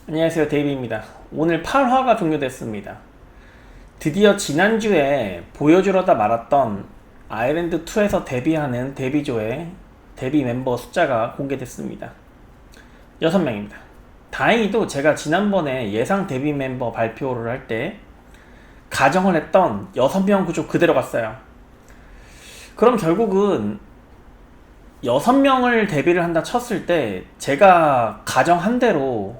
안녕하세요, 데이비입니다. 오늘 8화가 종료됐습니다. 드디어 지난주에 보여주려다 말았던 아일랜드2에서 데뷔하는 데뷔조의 데뷔 멤버 숫자가 공개됐습니다. 6명입니다. 다행히도 제가 지난번에 예상 데뷔 멤버 발표를 할 때 가정을 했던 6명 구조 그대로 갔어요. 그럼 결국은 6명을 데뷔를 한다 쳤을 때 제가 가정한 대로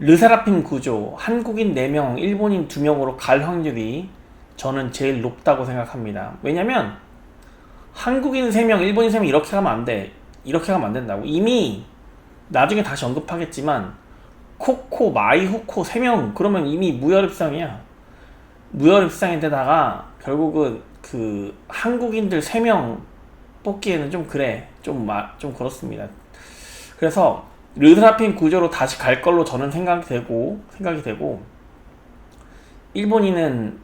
르세라핌 구조, 한국인 4명, 일본인 2명으로 갈 확률이 저는 제일 높다고 생각합니다. 왜냐면 한국인 3명, 일본인 3명 이렇게 가면 안 돼. 이렇게 가면 안 된다고. 이미 나중에 다시 언급하겠지만 코코, 마이후코 3명 그러면 이미 무혈입상이야. 무혈입상인데다가 결국은 그 한국인들 3명 뽑기에는 좀 그래. 좀 그렇습니다. 그래서 르드라핌 구조로 다시 갈 걸로 저는 생각이 되고 일본인은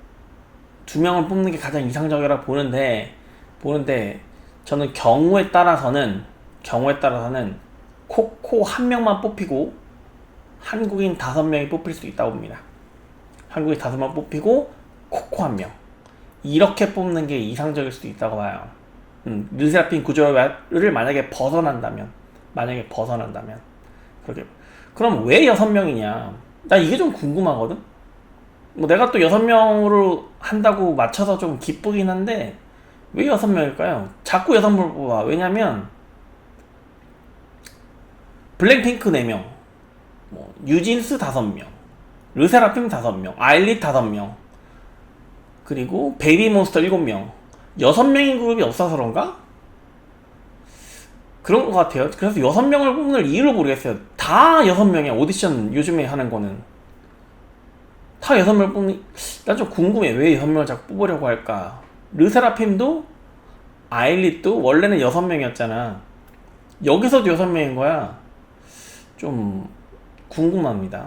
2명을 뽑는 게 가장 이상적이라 보는데 저는 경우에 따라서는 코코 1명만 뽑히고 한국인 5명이 뽑힐 수 있다고 봅니다. 한국인 5명 뽑히고 코코 1명 이렇게 뽑는 게 이상적일 수도 있다고 봐요. 르세라핌 구조를 만약에 벗어난다면 그렇게. 그럼 왜 6명이냐? 나 이게 좀 궁금하거든? 뭐 내가 또 6명으로 한다고 맞춰서 좀 기쁘긴 한데, 왜 6명일까요? 자꾸 6명을 뽑아. 왜냐면, 블랙핑크 4명, 뉴진스 5명, 르세라핌 5명, 아일릿 5명, 그리고 베이비몬스터 7명. 6명인 그룹이 없어서 그런가? 그런 것 같아요. 그래서 6명을 뽑는 이유를 모르겠어요. 다 6명이야. 오디션 요즘에 하는 거는. 다 6명을 뽑는, 난 좀 궁금해. 왜 6명을 자꾸 뽑으려고 할까? 르세라핌도, 아일릿도 원래는 6명이었잖아. 여기서도 6명인 거야. 좀 궁금합니다.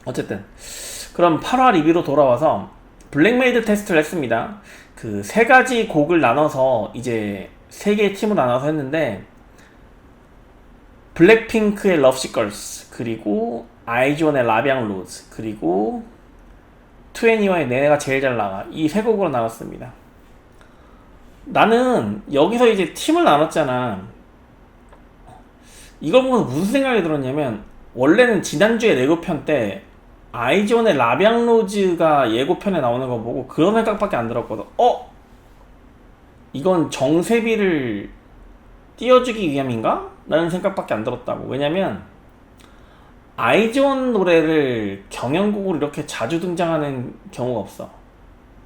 어쨌든. 그럼 8화 리뷰로 돌아와서 블랙메이드 테스트를 했습니다. 그 3가지 곡을 나눠서 이제 3개의 팀으로 나눠서 했는데 블랙핑크의 러브시걸스, 그리고 아이즈원의 라비앙 로즈, 그리고 2NE1의 내가 제일 잘 나가, 이 3곡으로 나눴습니다. 나는 여기서 이제 팀을 나눴잖아. 이걸 보면서 무슨 생각이 들었냐면, 원래는 지난주에 예고편 때 아이즈원의 라비앙 로즈가 예고편에 나오는 거 보고 그런 생각밖에 안 들었거든. 이건 정세비를 띄워주기 위함인가? 라는 생각밖에 안 들었다고. 왜냐면 아이즈원 노래를 경연곡으로 이렇게 자주 등장하는 경우가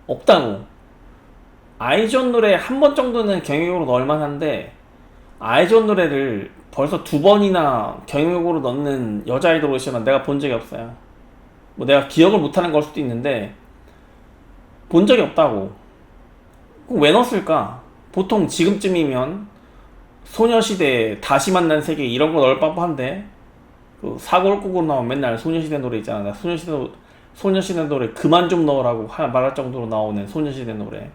없다고. 아이즈원 노래 한 번 정도는 경연곡으로 넣을 만한데, 아이즈원 노래를 벌써 2번이나 경연곡으로 넣는 여자 아이돌 오디션은 내가 본 적이 없어요. 뭐 내가 기억을 못하는 걸 수도 있는데 본 적이 없다고. 그럼 왜 넣었을까? 보통 지금쯤이면 소녀시대, 다시 만난 세계 이런 거 넣을 법한데, 그 사골국으로 나오면 맨날 소녀시대 노래 있잖아. 나 소녀시대 노래 그만 좀 넣으라고 말할 정도로 나오는 소녀시대 노래.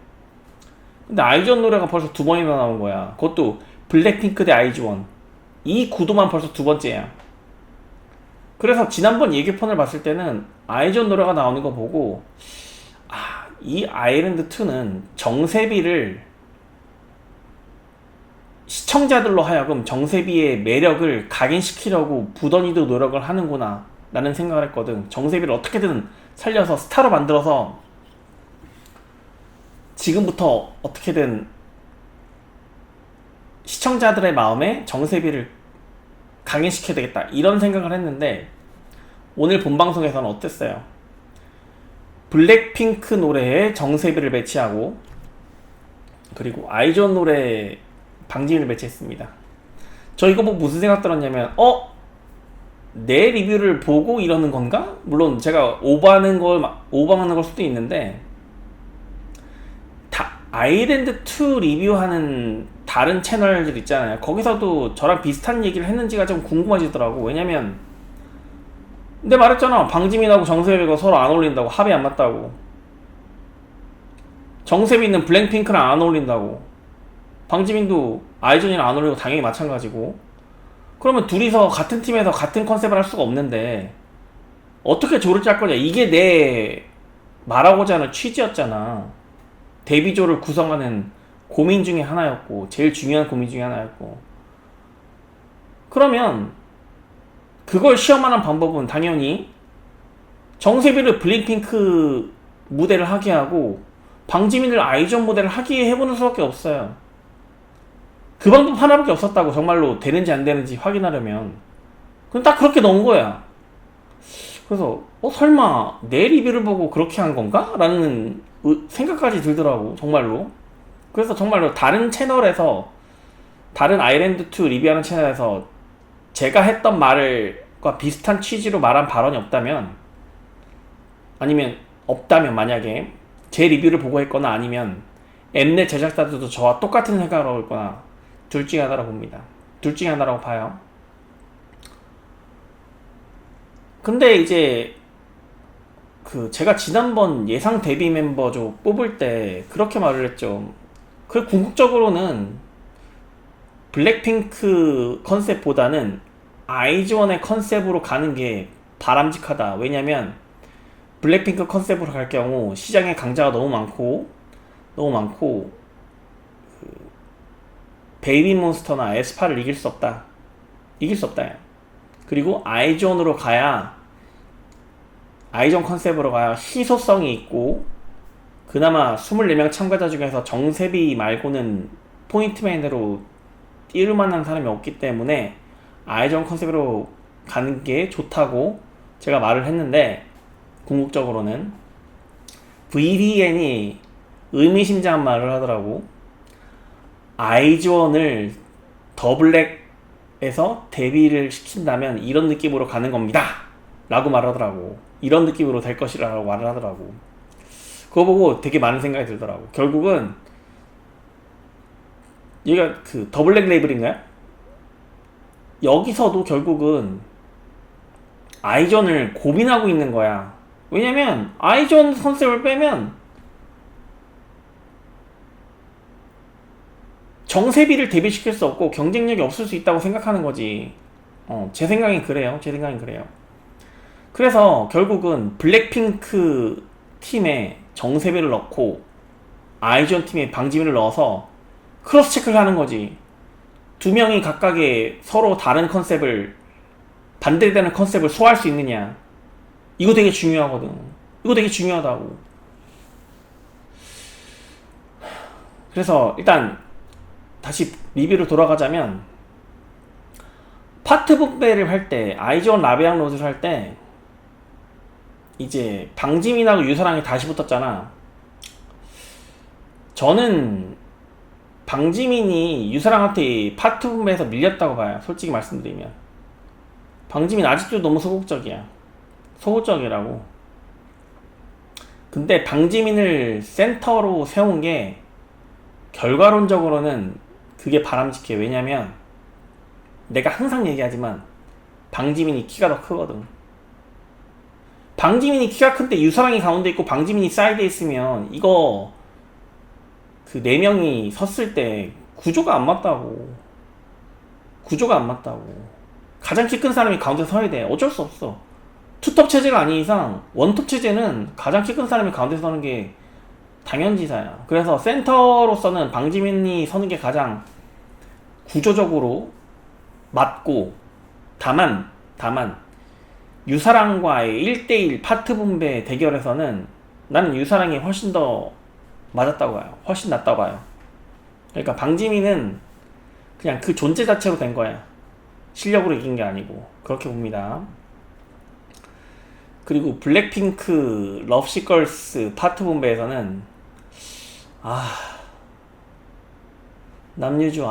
근데 아이즈원 노래가 벌써 2번이나 나온 거야. 그것도 블랙핑크 대 아이즈원. 이 구도만 벌써 2번째야. 그래서 지난번 예고편을 봤을 때는 아이즈원 노래가 나오는 거 보고, 이 아일랜드2는 정세비를 시청자들로 하여금 정세비의 매력을 각인시키려고 부더니도 노력을 하는구나 라는 생각을 했거든. 정세비를 어떻게든 살려서 스타로 만들어서 지금부터 어떻게든 시청자들의 마음에 정세비를 각인시켜야 되겠다, 이런 생각을 했는데, 오늘 본방송에서는 어땠어요? 블랙핑크 노래에 정세비를 배치하고, 그리고 아이즈원 노래에 방지민을 배치했습니다. 저 이거 보고 무슨 생각 들었냐면, 내 리뷰를 보고 이러는 건가? 물론 제가 오버하는 걸 수도 있는데, 아일랜드2 리뷰하는 다른 채널들 있잖아요. 거기서도 저랑 비슷한 얘기를 했는지가 좀 궁금해지더라고. 왜냐면 근데 말했잖아. 방지민하고 정세비가 서로 안 어울린다고, 합이 안 맞다고. 정세비는 블랙핑크랑 안 어울린다고. 방지민도 아이즈원이랑 안 어울리고 당연히 마찬가지고. 그러면 둘이서 같은 팀에서 같은 컨셉을 할 수가 없는데 어떻게 조를 짤 거냐. 이게 내 말하고자 하는 취지였잖아. 데뷔조를 구성하는 고민 중에 하나였고 제일 중요한 고민 중에 하나였고. 그러면 그걸 시험하는 방법은 당연히 정세비를 블랙핑크 무대를 하게 하고 방지민을 아이존 무대를 하게 해보는 수밖에 없어요. 그 방법 하나밖에 없었다고. 정말로 되는지 안 되는지 확인하려면. 그럼 딱 그렇게 넣은 거야. 그래서 설마 내 리뷰를 보고 그렇게 한 건가? 라는 생각까지 들더라고. 정말로. 그래서 정말로 다른 채널에서, 다른 아일랜드2 리뷰하는 채널에서 제가 했던 말과 비슷한 취지로 말한 발언이 없다면, 아니면 없다면, 만약에 제 리뷰를 보고 했거나 아니면 엠넷 제작자들도 저와 똑같은 생각을 하고 있거나 둘 중에 하나라고 봅니다. 둘 중에 하나라고 봐요. 근데 이제 제가 지난번 예상 데뷔 멤버죠 뽑을 때 그렇게 말을 했죠. 궁극적으로는 블랙핑크 컨셉보다는 아이즈원의 컨셉으로 가는 게 바람직하다. 왜냐면 블랙핑크 컨셉으로 갈 경우 시장에 강자가 너무 많고 베이비몬스터나 에스파를 이길 수 없다. 그리고 아이존으로 가야, 아이존 컨셉으로 가야 희소성이 있고, 그나마 24명 참가자 중에서 정세비 말고는 포인트맨으로 띄울 만한 사람이 없기 때문에 아이존 컨셉으로 가는 게 좋다고 제가 말을 했는데, 궁극적으로는 VDN이 의미심장한 말을 하더라고. 아이존을 더블랙에서 데뷔를 시킨다면 이런 느낌으로 가는 겁니다 라고 말하더라고. 이런 느낌으로 될 것이라고 말을 하더라고. 그거 보고 되게 많은 생각이 들더라고. 결국은 얘가 더블랙 레이블인가요? 여기서도 결국은 아이존을 고민하고 있는 거야. 왜냐면 아이존 컨셉을 빼면 정세비를 데뷔시킬 수 없고 경쟁력이 없을 수 있다고 생각하는 거지. 제 생각엔 그래요. 그래서 결국은 블랙핑크 팀에 정세비를 넣고 아이존 팀에 방지민을 넣어서 크로스 체크를 하는 거지. 두 명이 각각의 서로 다른 컨셉을, 반대되는 컨셉을 소화할 수 있느냐. 이거 되게 중요하거든. 이거 되게 중요하다고. 그래서 일단 다시 리뷰로 돌아가자면, 파트 분배를 할 때, 아이존 라베앙 로드를 할 때 이제 방지민하고 유사랑이 다시 붙었잖아. 저는 방지민이 유사랑한테 파트 분배에서 밀렸다고 봐요. 솔직히 말씀드리면 방지민 아직도 너무 소극적이라고. 근데 방지민을 센터로 세운 게 결과론적으로는 그게 바람직해. 왜냐면 내가 항상 얘기하지만 방지민이 키가 더 크거든. 방지민이 키가 큰데 유사랑이 가운데 있고 방지민이 사이드에 있으면 이거 4명이 섰을 때 구조가 안 맞다고. 가장 키 큰 사람이 가운데 서야 돼. 어쩔 수 없어. 투톱 체제가 아닌 이상 원톱 체제는 가장 키 큰 사람이 가운데 서는 게 당연지사야. 그래서 센터로서는 방지민이 서는 게 가장 구조적으로 맞고, 다만 유사랑과의 1대1 파트 분배 대결에서는 나는 유사랑이 훨씬 더 맞았다고 봐요. 훨씬 낫다고 봐요. 그러니까 방지민은 그냥 그 존재 자체로 된 거야. 실력으로 이긴 게 아니고. 그렇게 봅니다. 그리고 블랙핑크 러브시걸스 파트 분배에서는 남유주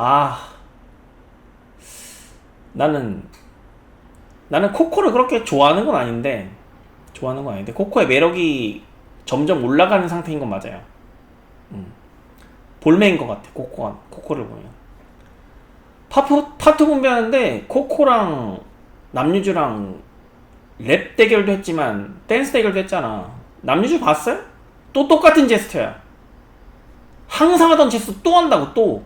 나는 코코를 그렇게 좋아하는 건 아닌데 코코의 매력이 점점 올라가는 상태인 건 맞아요. 볼매인 것 같아. 코코를 보면 파트 분배하는데 코코랑 남유주랑 랩 대결도 했지만 댄스 대결도 했잖아. 남유주 봤어요? 또 똑같은 제스처야. 항상 하던 제스처 또 한다고. 또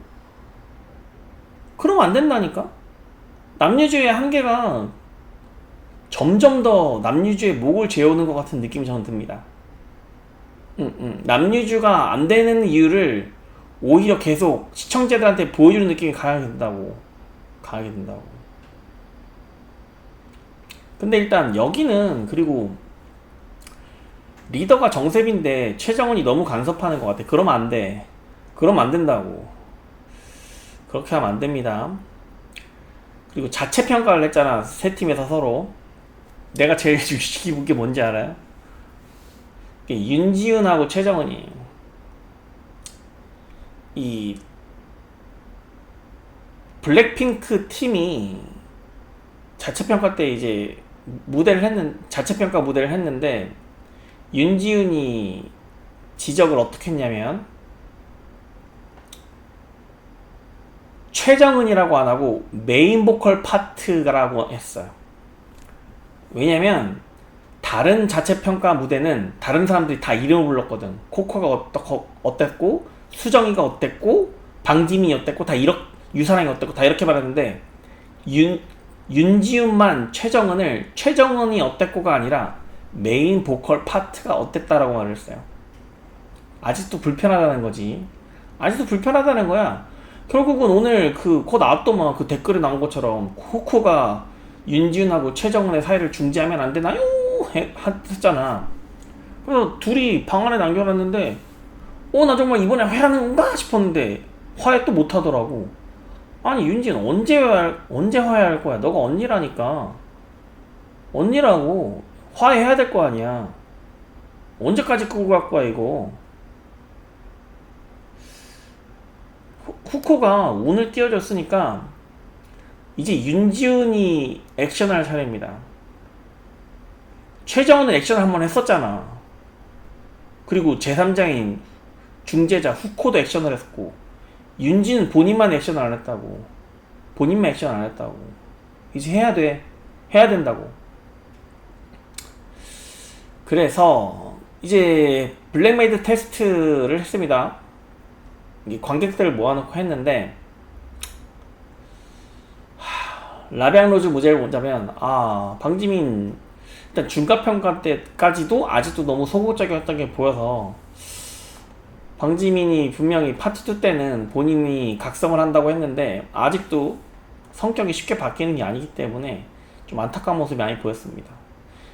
그러면 안 된다니까. 남유주의 한계가 점점 더 남유주의 목을 죄오는 것 같은 느낌이 저는 듭니다. 남유주가 안 되는 이유를 오히려 계속 시청자들한테 보여주는 느낌이 강하게 된다고. 강하게 된다고. 근데 일단 여기는, 그리고 리더가 정세빈인데 최정은이 너무 간섭하는 것 같아. 그러면 안 돼. 그러면 안 된다고. 그렇게 하면 안 됩니다. 그리고 자체 평가를 했잖아. 세 팀에서 서로. 내가 제일 기분 게 뭔지 알아요? 윤지훈하고 최정은이 이 블랙핑크 팀이 자체평가 때 이제 자체평가 무대를 했는데, 윤지훈이 지적을 어떻게 했냐면, 최정은이라고 안 하고 메인 보컬 파트라고 했어요. 왜냐면 다른 자체평가 무대는 다른 사람들이 다 이름을 불렀거든. 코코가 어땠고, 수정이가 어땠고, 방지민이 어땠고, 다 유사랑이 어땠고, 다 이렇게 말했는데, 윤지훈만 최정은이 어땠고가 아니라 메인 보컬 파트가 어땠다라고 말을 했어요. 아직도 불편하다는 거지. 아직도 불편하다는 거야. 결국은 오늘 그 나왔더만 그 댓글에 나온 것처럼 코코가 윤지훈하고 최정은의 사이를 중지하면 안 되나요? 했잖아. 그래서 둘이 방 안에 남겨놨는데, 나 정말 이번에 화해하는 건가 싶었는데 화해 또 못하더라고. 아니, 윤지훈 언제 화해할 거야? 너가 언니라니까. 언니라고 화해해야 될 거 아니야. 언제까지 끌고 갈 거야 이거. 후코가 오늘 띄워줬으니까 이제 윤지훈이 액션할 차례입니다. 최정은은 액션을 한번 했었잖아. 그리고 제3자인 중재자 후코도 액션을 했었고, 윤지는 본인만 액션을 안 했다고. 본인만 액션 안 했다고. 이제 해야 돼. 해야 된다고. 그래서 이제 블랙메이드 테스트를 했습니다. 관객들을 모아놓고 했는데, 라비앙로즈 무죄를 보자면, 방지민 일단 중간평가 때까지도 아직도 너무 소극적이었던 게 보여서, 방지민이 분명히 파트 2 때는 본인이 각성을 한다고 했는데 아직도 성격이 쉽게 바뀌는 게 아니기 때문에 좀 안타까운 모습이 많이 보였습니다.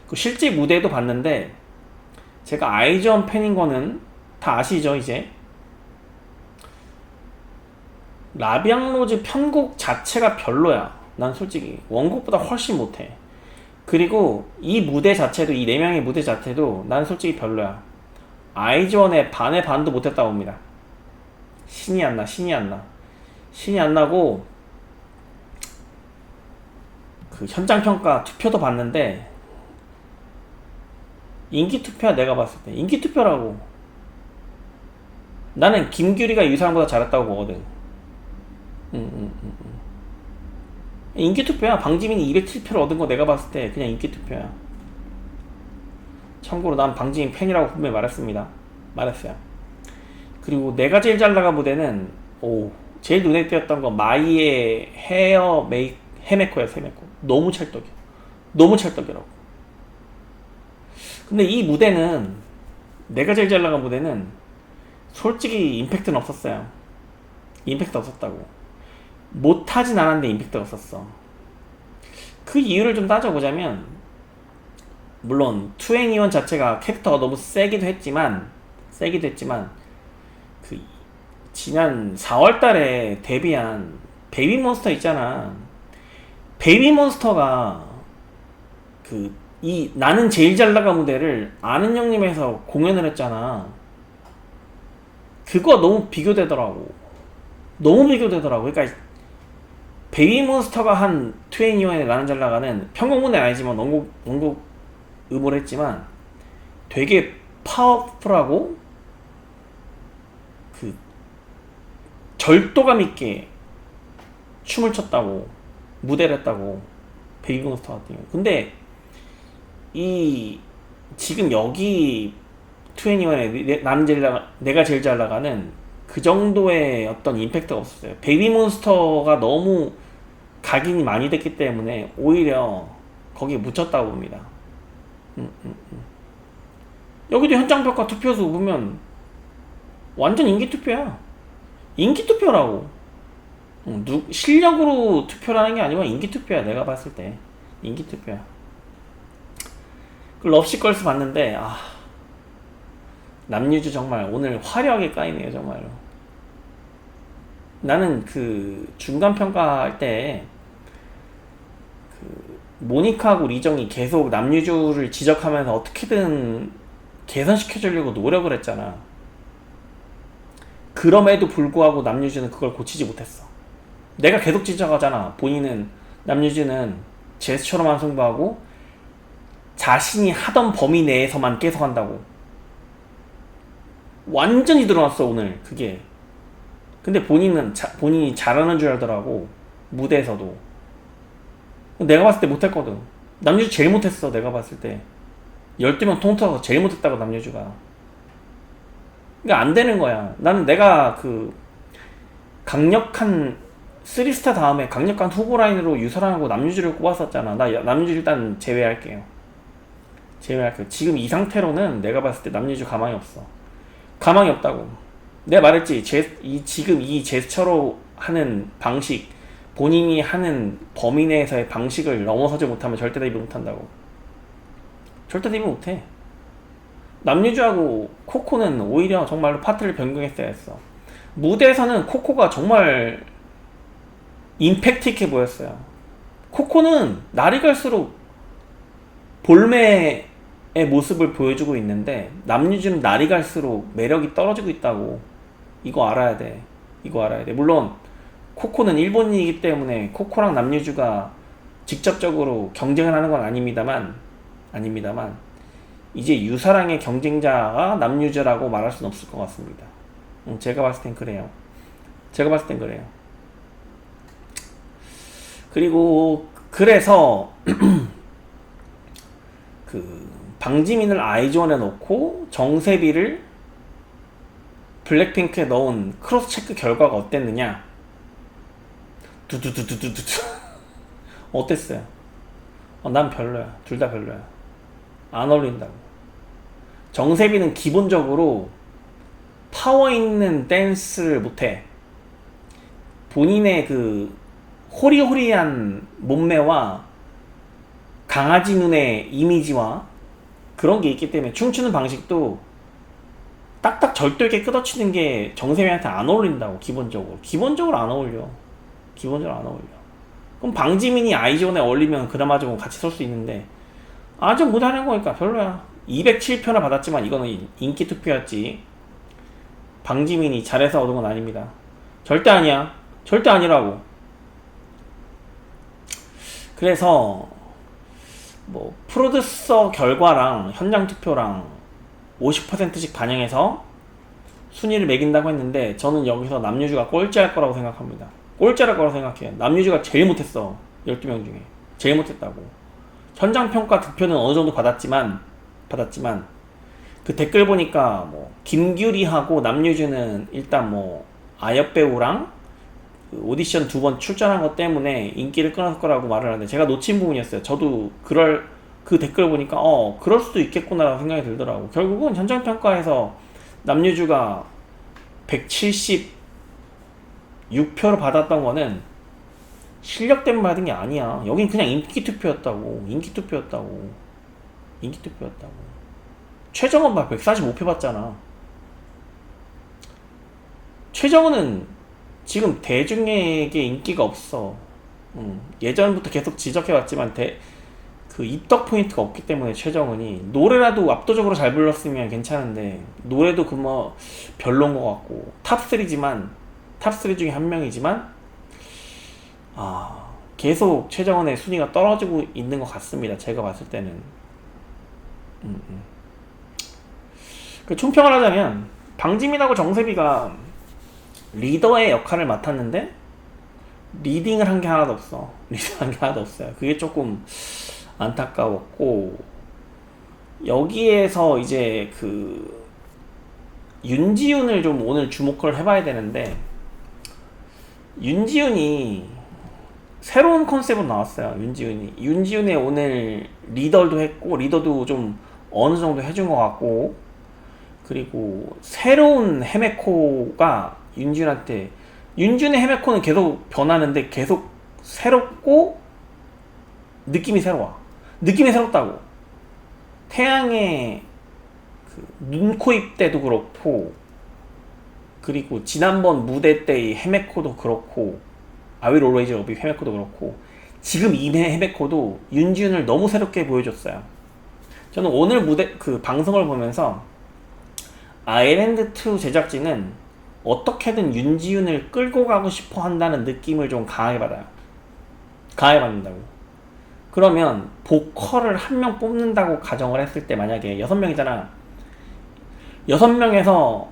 그 실제 무대도 봤는데, 제가 아이즈원 팬인 거는 다 아시죠 이제? 라비앙로즈 편곡 자체가 별로야. 난 솔직히 원곡보다 훨씬 못해. 그리고 이 무대 자체도, 이 4명의 무대 자체도 난 솔직히 별로야. 아이즈원의 반의 반도 못했다고 봅니다. 신이 안 나고, 그 현장평가 투표도 봤는데, 인기투표야. 내가 봤을 때 인기투표라고. 나는 김규리가 유사랑보다 잘했다고 보거든. 인기투표야. 방지민이 207표를 얻은 거 내가 봤을 때 그냥 인기투표야. 참고로 난 방지민 팬이라고 분명히 말했어요. 그리고 내가 제일 잘 나간 무대는, 제일 눈에 띄었던 건 마이의 헤메코야. 너무 찰떡이라고. 근데 이 무대는, 내가 제일 잘 나간 무대는 솔직히 임팩트는 없었어요. 임팩트 없었다고. 못하진 않았는데 임팩트가 없었어. 그 이유를 좀 따져보자면, 물론 2NE1 자체가 캐릭터가 너무 세기도 했지만 그 지난 4월달에 데뷔한 베이비몬스터 있잖아. 베이비몬스터가 이 나는 제일 잘 나간 무대를 아는 형님에서 공연을 했잖아. 그거 너무 비교되더라고. 그러니까 베이비몬스터가 한 2NE1에 나는 잘 나가는 편곡 무대는 아니지만 원곡 음을 했지만 되게 파워풀하고 그 절도감 있게 춤을 췄다고, 무대를 했다고, 베이비몬스터 같은 경우. 근데 지금 여기 2NE1에 내가 제일 잘 나가는 그 정도의 어떤 임팩트가 없었어요. 베이비몬스터가 너무 각인이 많이 됐기 때문에 오히려 거기에 묻혔다고 봅니다. 여기도 현장평가 투표수 보면 완전 인기투표야. 인기투표라고. 실력으로 투표라는 게 아니고 인기투표야. 내가 봤을 때 인기투표야. 그 럽시걸스 봤는데 남유주 정말 오늘 화려하게 까이네요. 정말로. 나는 그 중간평가할 때 그 모니카하고 리정이 계속 남유주를 지적하면서 어떻게든 개선시켜주려고 노력을 했잖아. 그럼에도 불구하고 남유주는 그걸 고치지 못했어. 내가 계속 지적하잖아. 본인은 남유주는 제스처로만 승부하고 자신이 하던 범위 내에서만 계속 한다고. 완전히 드러났어 오늘 그게. 근데 본인이 잘하는 줄 알더라고. 무대에서도. 내가 봤을 때 못했거든. 남유주 제일 못했어. 내가 봤을 때 12명 통틀어서 제일 못했다고. 남유주가. 그러니까 안 되는 거야. 나는 내가 그 강력한 3스타 다음에 강력한 후보 라인으로 유사랑하고 남유주를 꼽았었잖아. 나 남유주 일단 제외할게요. 지금 이 상태로는 내가 봤을 때 남유주 가망이 없어. 가망이 없다고. 내가 말했지. 지금 이 제스처로 하는 방식, 본인이 하는 범위 내에서의 방식을 넘어서지 못하면 절대 데뷔 못한다고. 절대 데뷔 못해. 남유주하고 코코는 오히려 정말로 파트를 변경했어야 했어. 무대에서는 코코가 정말 임팩트 있게 보였어요. 코코는 날이 갈수록 볼매의 모습을 보여주고 있는데 남유주는 날이 갈수록 매력이 떨어지고 있다고. 이거 알아야 돼. 물론 코코는 일본인이기 때문에 코코랑 남유주가 직접적으로 경쟁을 하는 건 아닙니다만 이제 유사랑의 경쟁자가 남유주라고 말할 수는 없을 것 같습니다. 제가 봤을 땐 그래요. 그리고 그래서 그 방지민을 아이즈원에 넣고 정세비를 블랙핑크에 넣은 크로스 체크 결과가 어땠느냐? 두두두두두두. 어땠어요? 난 별로야. 둘 다 별로야. 안 어울린다고. 정세비는 기본적으로 파워 있는 댄스를 못해. 본인의 그 호리호리한 몸매와 강아지 눈의 이미지와 그런 게 있기 때문에 춤추는 방식도 딱딱 절도 있게 끊어치는 게 정세미한테 안 어울린다고. 기본적으로 안 어울려. 그럼 방지민이 아이즈원에 어울리면 그나마 좀 같이 설 수 있는데 아주 못하는 거니까 별로야. 207표나 받았지만 이거는 인기 투표였지. 방지민이 잘해서 얻은 건 아닙니다. 절대 아니라고. 그래서 뭐 프로듀서 결과랑 현장 투표랑 50%씩 반영해서 순위를 매긴다고 했는데 저는 여기서 남유주가 꼴찌할 거라고 생각합니다. 생각해요. 남유주가 제일 못했어. 12명 중에 제일 못했다고. 현장평가 득표는 어느 정도 받았지만 그 댓글 보니까 뭐 김규리하고 남유주는 일단 뭐 아역배우랑 그 오디션 2번 출전한 것 때문에 인기를 끊었을 거라고 말을 하는데 제가 놓친 부분이었어요. 저도 그 댓글 보니까 그럴 수도 있겠구나라는 생각이 들더라고. 결국은 현장평가에서 남유주가 176표를 받았던 거는 실력 때문에 받은 게 아니야. 여긴 그냥 인기 투표였다고. 최정은 막 145표 받잖아. 최정은은 지금 대중에게 인기가 없어. 예전부터 계속 지적해왔지만 그 입덕 포인트가 없기 때문에 최정은이 노래라도 압도적으로 잘 불렀으면 괜찮은데 노래도 그 뭐 별론 것 같고 탑3 중에 한 명이지만 계속 최정은의 순위가 떨어지고 있는 것 같습니다. 제가 봤을 때는. 그 총평을 하자면 방지민하고 정세비가 리더의 역할을 맡았는데 리딩을 한 게 하나도 없어요. 그게 조금 안타까웠고, 여기에서 이제 그 윤지훈을 좀 오늘 주목을 해봐야 되는데, 윤지훈이 새로운 컨셉으로 나왔어요. 윤지훈이 오늘 리더도 했고, 리더도 좀 어느 정도 해준 것 같고, 그리고 새로운 헤메코가 윤지훈의 헤메코는 계속 변하는데 계속 새롭고 느낌이 새로워. 느낌이 새롭다고. 태양의 그 눈, 코, 입 때도 그렇고, 그리고 지난번 무대 때의 헤메코도 그렇고, 아윌 오레이즈 러비 헤메코도 그렇고, 지금 이 헤메코도 윤지훈을 너무 새롭게 보여줬어요. 저는 오늘 무대 그 방송을 보면서 아일랜드2 제작진은 어떻게든 윤지훈을 끌고 가고 싶어 한다는 느낌을 좀 강하게 받아요. 강하게 받는다고. 그러면 보컬을 한 명 뽑는다고 가정을 했을 때, 만약에 6명이잖아. 6명에서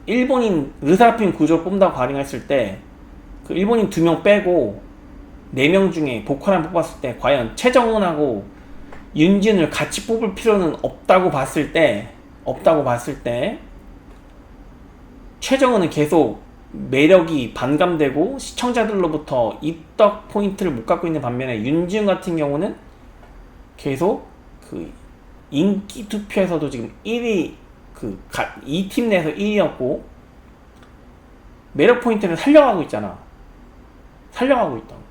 일본인 르사라핌 구조를 뽑는다고 가정했을 때, 그 일본인 2명 빼고 4명 중에 보컬 한 뽑았을 때, 과연 최정은하고 윤지훈을 같이 뽑을 필요는 없다고 봤을 때, 최정은은 계속 매력이 반감되고 시청자들로부터 입덕 포인트를 못 갖고 있는 반면에, 윤지훈 같은 경우는 계속 그 인기 투표에서도 지금 1위, 이 팀 내에서 1위였고 매력 포인트를 살려가고 있잖아. 살려가고 있다고.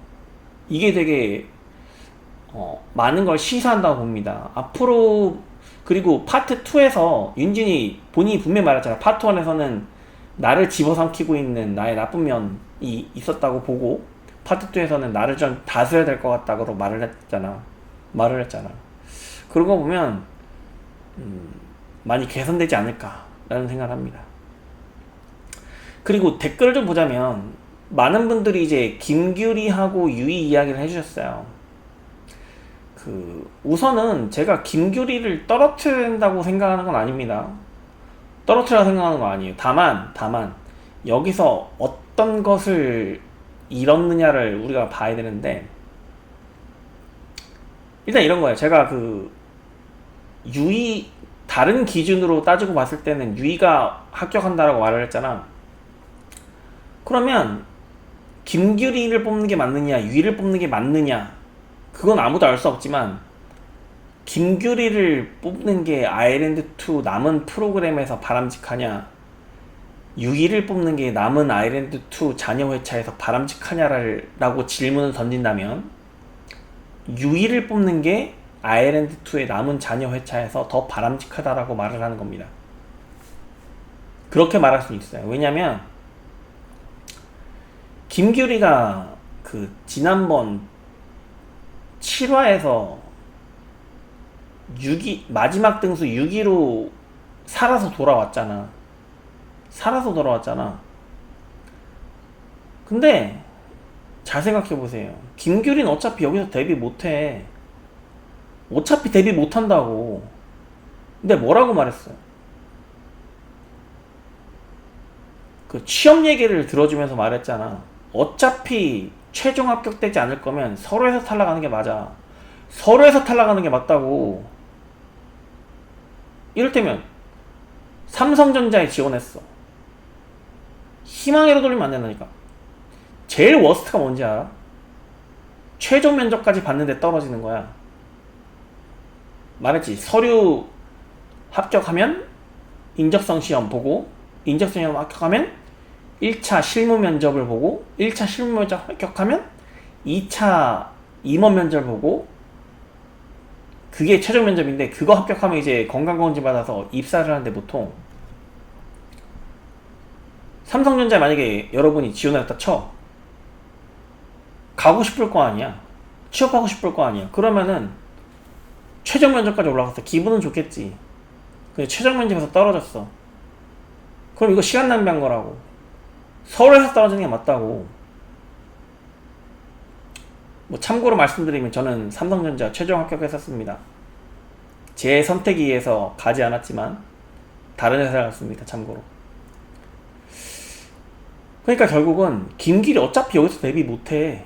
이게 되게 많은 걸 시사한다고 봅니다. 앞으로. 그리고 파트 2에서 윤진이 본인이 분명히 말했잖아. 파트 1에서는 나를 집어삼키고 있는 나의 나쁜 면이 있었다고 보고, 파트 2에서는 나를 좀 다스려야 될 것 같다고 말을 했잖아. 그런 거 보면 많이 개선되지 않을까라는 생각을 합니다. 그리고 댓글을 좀 보자면 많은 분들이 이제 김규리하고 유이 이야기를 해주셨어요. 우선은 제가 김규리를 떨어뜨려야 된다고 생각하는 건 아닙니다. 떨어뜨리라고 생각하는 건 아니에요. 다만 여기서 어떤 것을 잃었느냐를 우리가 봐야 되는데, 일단 이런 거예요. 제가 유이, 다른 기준으로 따지고 봤을 때는 유이가 합격한다라고 말을 했잖아. 그러면 김규리를 뽑는 게 맞느냐, 유이를 뽑는 게 맞느냐, 그건 아무도 알 수 없지만, 김규리를 뽑는 게 아일랜드2 남은 프로그램에서 바람직하냐, 유이를 뽑는 게 남은 아일랜드2 잔여 회차에서 바람직하냐라고 질문을 던진다면, 유이를 뽑는 게 아일랜드2의 남은 잔여 회차에서 더 바람직하다라고 말을 하는 겁니다. 그렇게 말할 수 있어요. 왜냐면 김규리가 지난번 7화에서 마지막 등수 6위로 살아서 돌아왔잖아. 근데 잘 생각해보세요. 김규리는 어차피 여기서 데뷔 못해. 어차피 데뷔 못한다고. 근데 뭐라고 말했어요? 취업 얘기를 들어주면서 말했잖아. 어차피 최종 합격되지 않을 거면 서로에서 탈락하는 게 맞아. 서로에서 탈락하는 게 맞다고. 이를테면 삼성전자에 지원했어. 희망으로 돌리면 안 된다니까. 제일 워스트가 뭔지 알아? 최종 면접까지 봤는데 떨어지는 거야. 말했지. 서류 합격하면 인적성 시험 보고, 인적성 시험 합격하면 1차 실무 면접을 보고, 1차 실무 면접 합격하면 2차 임원 면접을 보고, 그게 최종 면접인데, 그거 합격하면 이제 건강검진 받아서 입사를 하는데, 보통 삼성전자에 만약에 여러분이 지원을 했다 쳐. 가고 싶을 거 아니야. 취업하고 싶을 거 아니야. 그러면은 최종 면접까지 올라갔어. 기분은 좋겠지. 근데 최종 면접에서 떨어졌어. 그럼 이거 시간 낭비한 거라고. 서울에서 떨어지는 게 맞다고. 참고로 말씀드리면 저는 삼성전자 최종 합격했었습니다. 제 선택에 의해서 가지 않았지만 다른 회사를 갔습니다. 참고로. 그러니까 결국은 김길이 어차피 여기서 데뷔 못해.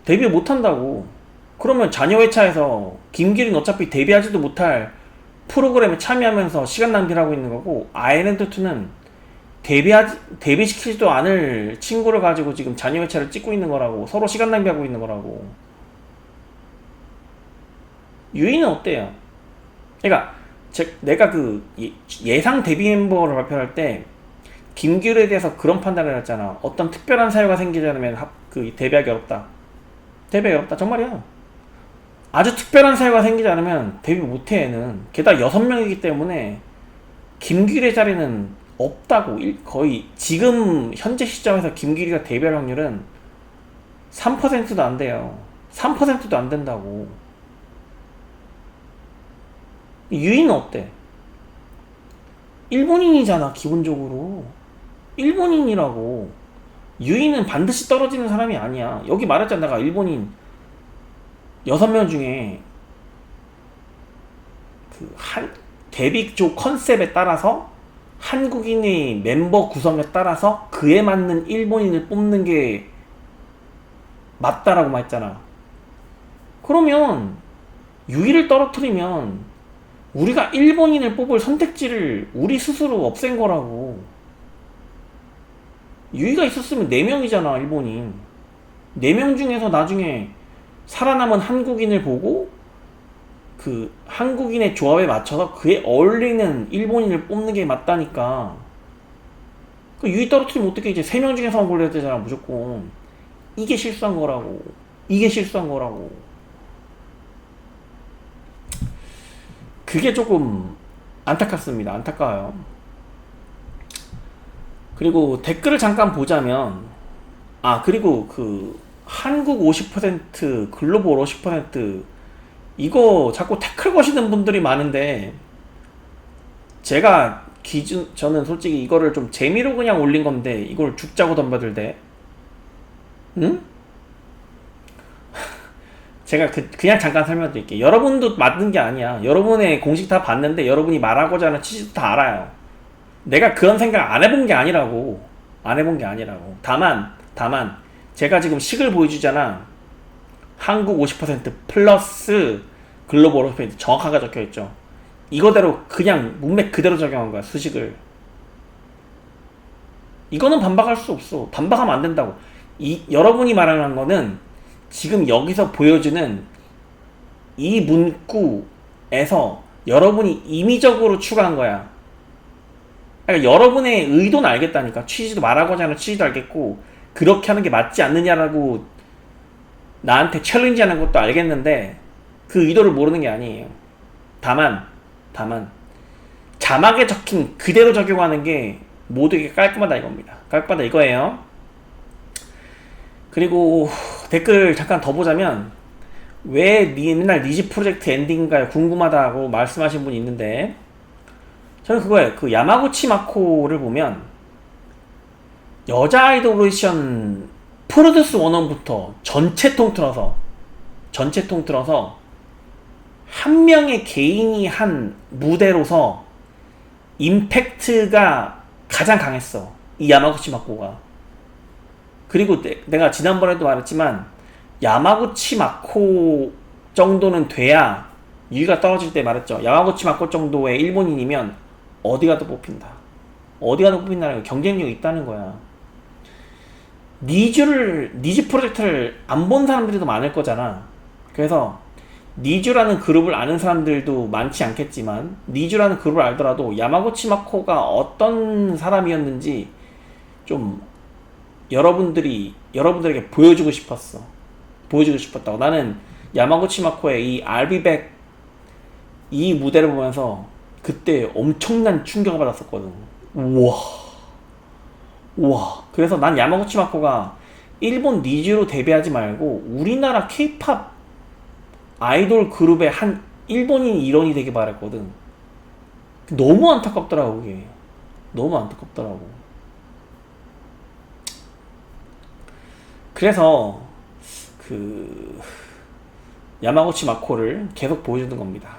데뷔 못한다고. 그러면 잔여 회차에서 김길이는 어차피 데뷔하지도 못할 프로그램에 참여하면서 시간 낭비를 하고 있는 거고, 아일랜드2는 데뷔시키지도 않을 친구를 가지고 지금 잔여 회차를 찍고 있는 거라고. 서로 시간 낭비하고 있는 거라고. 유이는 어때요? 그러니까 내가 그 예상 데뷔 멤버를 발표할 때 김규리에 대해서 그런 판단을 했잖아. 어떤 특별한 사유가 생기지 않으면 데뷔하기 어렵다. 데뷔하기 어렵다. 정말이야. 아주 특별한 사유가 생기지 않으면 데뷔 못해 얘는. 게다가 6명이기 때문에 김규리의 자리는 없다고. 거의 지금 현재 시점에서 김규리가 데뷔할 확률은 3%도 안 돼요. 3%도 안 된다고. 유이는 어때? 일본인이잖아 기본적으로. 일본인이라고. 유이는 반드시 떨어지는 사람이 아니야. 여기 말했잖아. 내가 일본인 6명 중에 데뷔 쪽 컨셉에 따라서 한국인의 멤버 구성에 따라서 그에 맞는 일본인을 뽑는 게 맞다라고 말했잖아. 그러면 유이를 떨어뜨리면 우리가 일본인을 뽑을 선택지를 우리 스스로 없앤 거라고. 유이가 있었으면 4명이잖아 일본인. 4명 중에서 나중에 살아남은 한국인을 보고 그 한국인의 조합에 맞춰서 그에 어울리는 일본인을 뽑는 게 맞다니까. 그 유이 떨어뜨리면 어떻게 이제 3명 중에서만 골라야 되잖아 무조건. 이게 실수한 거라고. 이게 실수한 거라고. 그게 조금 안타깝습니다. 안타까워요. 그리고 댓글을 잠깐 보자면, 그리고 한국 50% 글로벌 50% 이거 자꾸 태클 거시는 분들이 많은데, 저는 솔직히 이거를 좀 재미로 그냥 올린 건데 이걸 죽자고 덤벼들대. 응? 제가 그냥 잠깐 설명드릴게요. 여러분도 맞는 게 아니야. 여러분의 공식 다 봤는데 여러분이 말하고자 하는 취지도 다 알아요. 내가 그런 생각 안 해본 게 아니라고. 안 해본 게 아니라고. 다만 제가 지금 식을 보여주잖아. 한국 50% 플러스 글로벌 50% 정확하게 적혀있죠. 이거대로 그냥 문맥 그대로 적용한 거야. 수식을. 이거는 반박할 수 없어. 반박하면 안 된다고. 여러분이 말하는 거는 지금 여기서 보여주는 이 문구에서 여러분이 임의적으로 추가한 거야. 그러니까 여러분의 의도는 알겠다니까. 취지도 말하고자 하는 취지도 알겠고, 그렇게 하는 게 맞지 않느냐라고 나한테 챌린지 하는 것도 알겠는데 그 의도를 모르는 게 아니에요. 다만 자막에 적힌 그대로 적용하는 게 모두에게 깔끔하다 이겁니다. 깔끔하다 이거예요. 그리고 댓글 잠깐 더 보자면, 왜 맨날 니지 프로젝트 엔딩인가요? 궁금하다고 말씀하신 분이 있는데, 저는 그거예요. 그 야마구치 마코를 보면 여자 아이돌 오디션 프로듀스 1원부터 전체 통틀어서 한 명의 개인이 한 무대로서 임팩트가 가장 강했어. 이 야마구치 마코가. 그리고 내가 지난번에도 말했지만 야마구치 마코 정도는 돼야, 유이가 떨어질 때 말했죠. 야마구치 마코 정도의 일본인이면 어디 가도 뽑힌다. 어디 가도 뽑힌다는 게 경쟁력이 있다는 거야. 니즈 프로젝트를 안 본 사람들이 더 많을 거잖아. 그래서 니즈라는 그룹을 아는 사람들도 많지 않겠지만, 니즈라는 그룹을 알더라도 야마구치 마코가 어떤 사람이었는지 좀 여러분들에게 보여주고 싶었다고. 나는 야마구치 마코의 이 I'll be back 이 무대를 보면서 그때 엄청난 충격을 받았었거든. 우와. 그래서 난 야마구치 마코가 일본 니즈로 데뷔하지 말고 우리나라 케이팝 아이돌 그룹의 한 일본인 일원이 되길 바랬거든. 너무 안타깝더라고 그게. 너무 안타깝더라고. 그래서 야마구치 마코를 계속 보여주는 겁니다.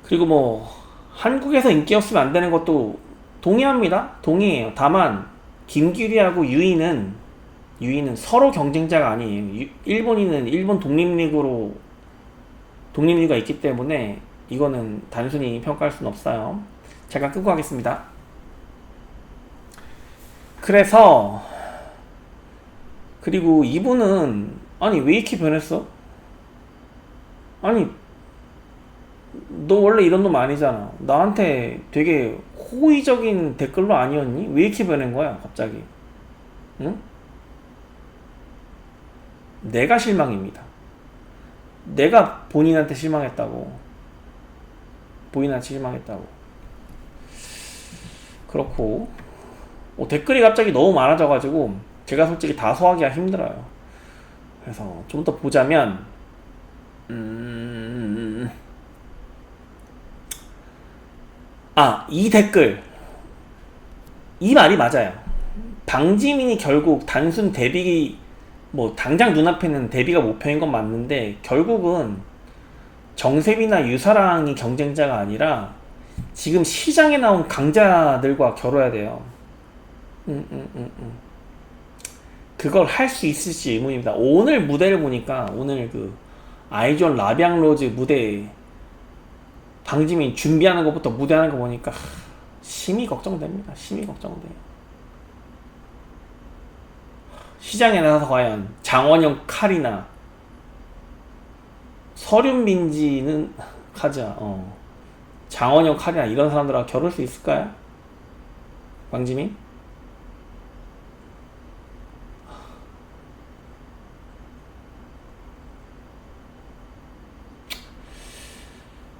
그리고 뭐 한국에서 인기 없으면 안 되는 것도 동의합니다. 동의해요. 다만 김규리하고 유이는 서로 경쟁자가 아니에요. 일본인은 일본 독립리그가 있기 때문에 이거는 단순히 평가할 수는 없어요. 잠깐 끄고 가겠습니다. 그래서 그리고 이분은 아니 왜 이렇게 변했어? 아니 너 원래 이런 놈 아니잖아. 나한테 되게 호의적인 댓글로 아니었니? 왜 이렇게 변한 거야 갑자기? 응? 내가 실망입니다. 내가 본인한테 실망했다고. 본인한테 실망했다고. 그렇고 댓글이 갑자기 너무 많아져가지고 제가 솔직히 다 소화하기가 힘들어요. 그래서 좀 더 보자면 이 댓글 이 말이 맞아요. 방지민이 결국 단순 데뷔 뭐 당장 눈앞에는 데뷔가 목표인 건 맞는데 결국은 정세빈이나 유사랑이 경쟁자가 아니라 지금 시장에 나온 강자들과 겨뤄야 돼요. 그걸 할 수 있을지 의문입니다. 오늘 무대를 보니까 오늘 그 아이존 라비앙로즈 무대 방지민 준비하는 것부터 무대하는 거 보니까 심히 걱정됩니다. 심히 걱정돼요. 시장에 나가서 과연 장원영 칼이나 서륜민지는 가자 장원영 칼이나 이런 사람들하고 겨룰 수 있을까요? 방지민?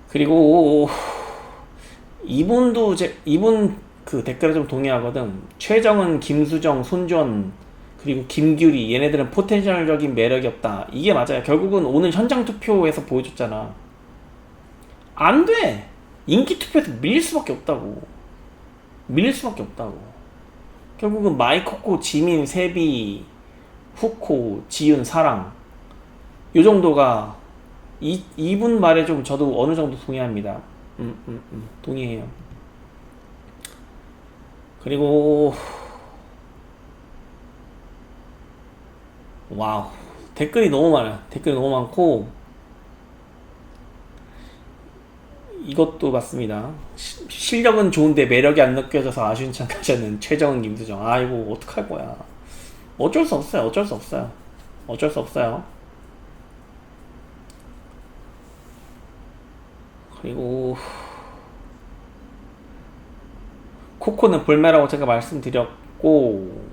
그리고 이분도 이분 그 댓글에 좀 동의하거든. 최정은, 김수정, 손전 그리고 김규리 얘네들은 포텐셜적인 매력이 없다. 이게 맞아요. 결국은 오늘 현장 투표에서 보여줬잖아. 안 돼. 인기 투표에서 밀릴 수밖에 없다고. 밀릴 수밖에 없다고. 결국은 마이코코, 지민, 세비, 후코, 지윤, 사랑 요 정도가 이분 말에 좀 저도 어느 정도 동의합니다. 동의해요. 그리고 와우 댓글이 너무 많아요. 댓글이 너무 많고 이것도 맞습니다. 실력은 좋은데 매력이 안 느껴져서 아쉬운 척 하셨는 최정은, 김수정. 아이고 어떡할 거야. 어쩔 수 없어요. 어쩔 수 없어요. 어쩔 수 없어요. 그리고 코코는 불매라고 제가 말씀드렸고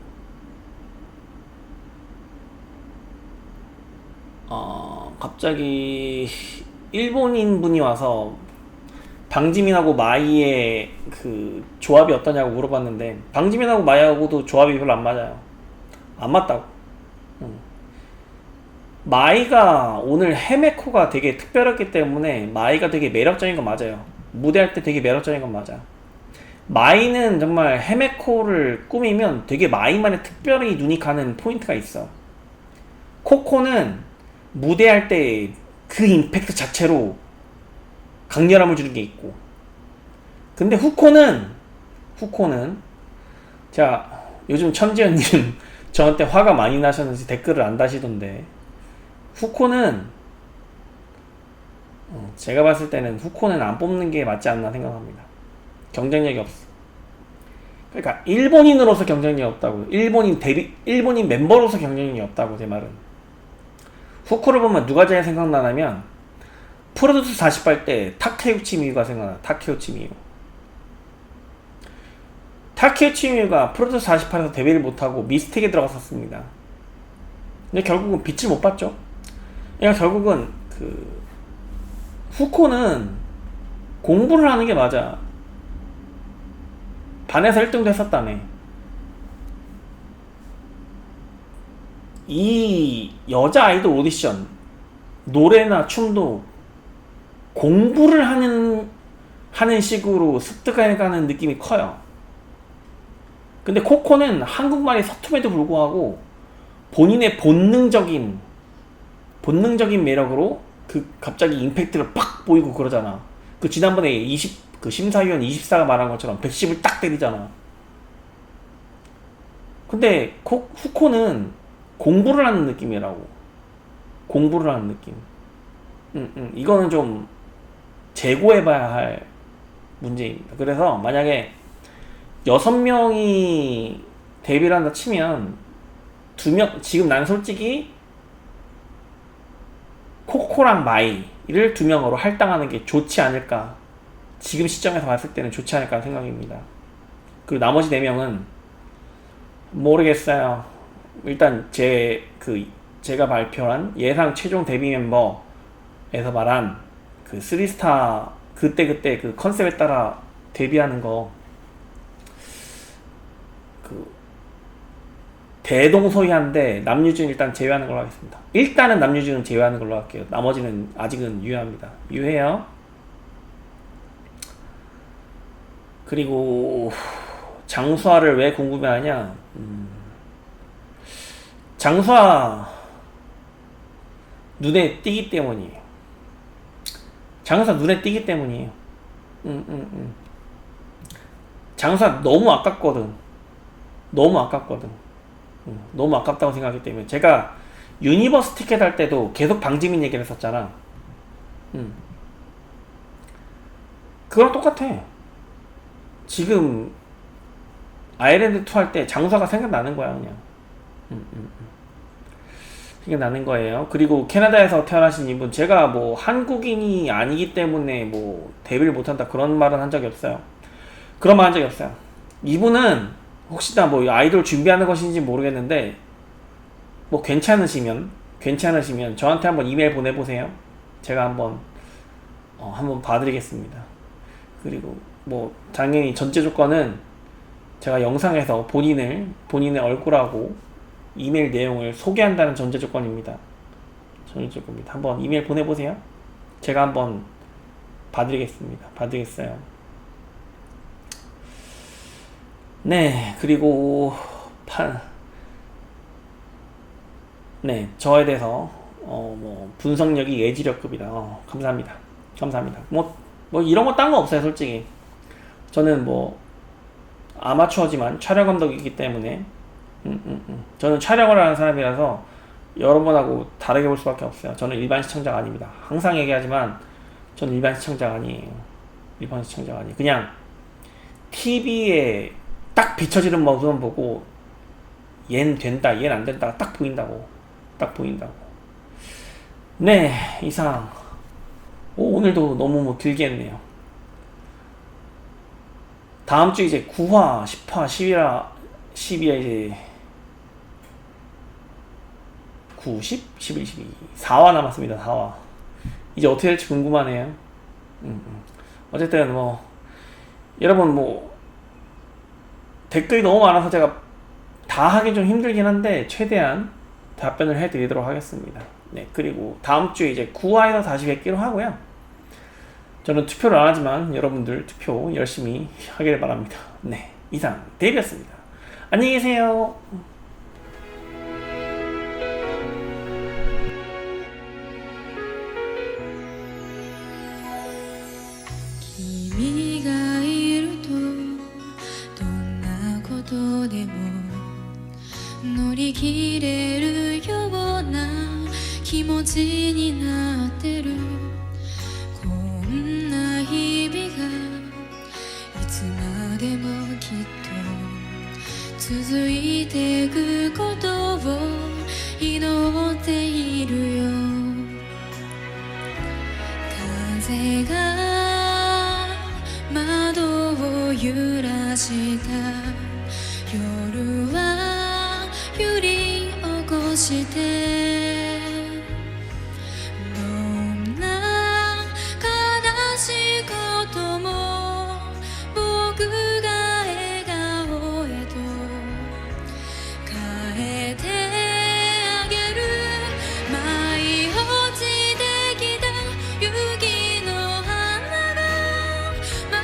갑자기 일본인 분이 와서 방지민하고 마이의 그 조합이 어떠냐고 물어봤는데 방지민하고 마이하고도 조합이 별로 안 맞아요. 안 맞다고. 마이가 오늘 헤메코가 되게 특별했기 때문에 마이가 되게 매력적인 건 맞아요. 무대할 때 되게 매력적인 건 맞아. 마이는 정말 헤메코를 꾸미면 되게 마이만의 특별히 눈이 가는 포인트가 있어. 코코는 무대할 때 그 임팩트 자체로 강렬함을 주는 게 있고 근데 후코는 자 요즘 천지연님 저한테 화가 많이 나셨는지 댓글을 안 다시던데 후코는 제가 봤을 때는 후코는 안 뽑는 게 맞지 않나 생각합니다. 경쟁력이 없어. 그러니까 일본인으로서 경쟁력이 없다고. 일본인 멤버로서 경쟁력이 없다고. 제 말은 후코를 보면 누가 제일 생각나냐면 프로듀스 48 때 타케우치 미유가 생각나. 타케우치 미유가 프로듀스 48에서 데뷔를 못하고 미스텍에 들어갔었습니다. 근데 결국은 빛을 못 봤죠. 그러니까 결국은 그 후코는 공부를 하는 게 맞아. 반에서 1등도 했었다며. 이 여자 아이돌 오디션 노래나 춤도 공부를 하는 식으로 습득해가는 느낌이 커요. 근데 코코는 한국말이 서툼에도 불구하고 본인의 본능적인 매력으로 그 갑자기 임팩트를 팍 보이고 그러잖아. 그 지난번에 그 심사위원 24가 말한 것처럼 110을 딱 때리잖아. 근데 후코는 공부를 하는 느낌이라고. 공부를 하는 느낌. 이거는 좀 재고해봐야 할 문제입니다. 그래서 만약에 6명이 데뷔를 한다 치면 지금 난 솔직히 코코랑 마이를 2명으로 할당하는 게 좋지 않을까, 지금 시점에서 봤을 때는 좋지 않을까 생각입니다. 그리고 나머지 4명은 모르겠어요. 일단 제가 발표한 예상 최종 데뷔 멤버에서 말한 그 3스타 그때 그 컨셉에 따라 데뷔하는 거, 그 대동소이한데 남유진 일단 제외하는 걸로 하겠습니다. 일단은 남유진은 제외하는 걸로 할게요. 나머지는 아직은 유효합니다. 유효해요. 그리고 장수아를 왜 궁금해하냐? 장수아 눈에 띄기 때문이에요. 장수아 눈에 띄기 때문이에요. 장수아 너무 아깝거든. 너무 아깝다고 생각하기 때문에 제가 유니버스 티켓 할 때도 계속 방지민 얘기를 했었잖아. 그거랑 똑같아. 지금 아일랜드2 할 때 장수아가 생각나는 거야 그냥. 생각나는 거예요. 그리고 캐나다에서 태어나신 이분, 제가 뭐 한국인이 아니기 때문에 뭐 데뷔를 못한다 그런 말은 한 적이 없어요. 그런 말 한 적이 없어요. 이분은 혹시나 뭐 아이돌 준비하는 것인지 모르겠는데 뭐 괜찮으시면 저한테 한번 이메일 보내보세요. 제가 한번 봐드리겠습니다. 그리고 뭐 당연히 전제 조건은 제가 영상에서 본인의 얼굴하고 이메일 내용을 소개한다는 전제 조건입니다. 한번 이메일 보내보세요. 제가 한번 봐드리겠어요. 네, 그리고 저에 대해서 뭐 분석력이 예지력급이다. 감사합니다. 뭐 이런 거 딴 거 없어요, 솔직히. 저는 뭐 아마추어지만 촬영 감독이기 때문에 저는 촬영을 하는 사람이라서 여러분하고 다르게 볼 수밖에 없어요. 저는 일반 시청자가 아닙니다. 항상 얘기하지만 저는 일반 시청자가 아니에요. 그냥 TV에 딱 비춰지는 모습만 보고 얜 된다, 얜 안 된다 딱 보인다고. 네, 이상. 오늘도 너무 뭐 길게 했네요. 다음 주 이제 9화, 10화, 11화 이제 9, 10, 11, 12 4화 남았습니다. 4화. 이제 어떻게 될지 궁금하네요. 어쨌든 뭐 여러분 뭐 댓글이 너무 많아서 제가 다 하기 좀 힘들긴 한데 최대한 답변을 해드리도록 하겠습니다. 네, 그리고 다음 주에 이제 9화에서 다시 뵙기로 하고요. 저는 투표를 안 하지만 여러분들 투표 열심히 하길 바랍니다. 네, 이상 데뷔였습니다. 안녕히 계세요. 君がいるとどんなことでも乗り切れるような気持ちになってる。こんな日々がいつまでもきっと続いていくことを祈っているよ。風が窓を揺らした夜は揺り起こしてどんな悲しいことも僕が笑顔へと変えてあげる。舞い落ちてきた雪の花が窓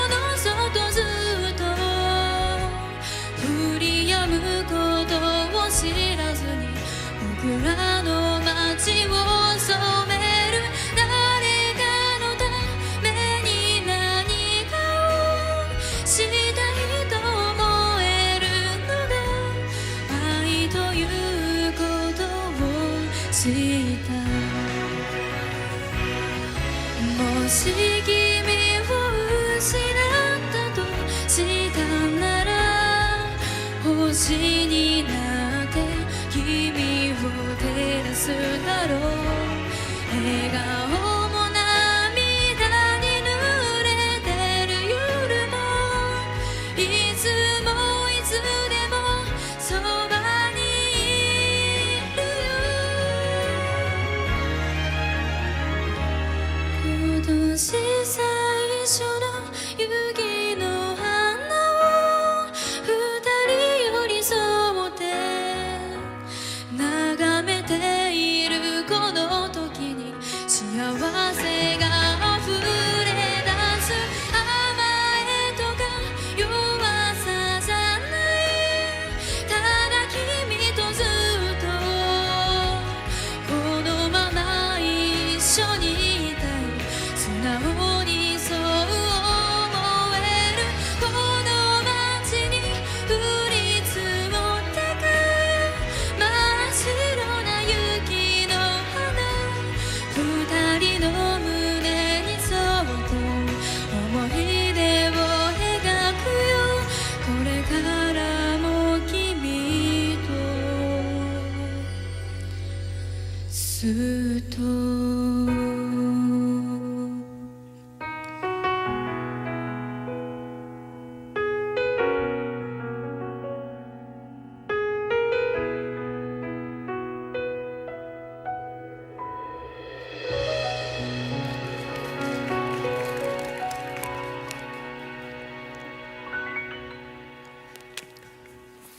の外ずっと降り止むことを知らずに僕らの街を染める。誰かのために何かをしたいと思えるのが愛ということを知った。もし君を失ったとしたなら星星になって君を照らすだろう笑顔も涙に濡れてる夜もいつもいつでもそばにいるよ今年最初の雪の花を二人寄り添って眺めているこの時に幸せが溢れ出す甘えとか弱さじゃないただ君とずっとこのまま一緒にいたい素直にそう思えるこの街に降り積もってく真っ白な雪の花二人の胸にそっと思い出を描くよこれからも君とずっと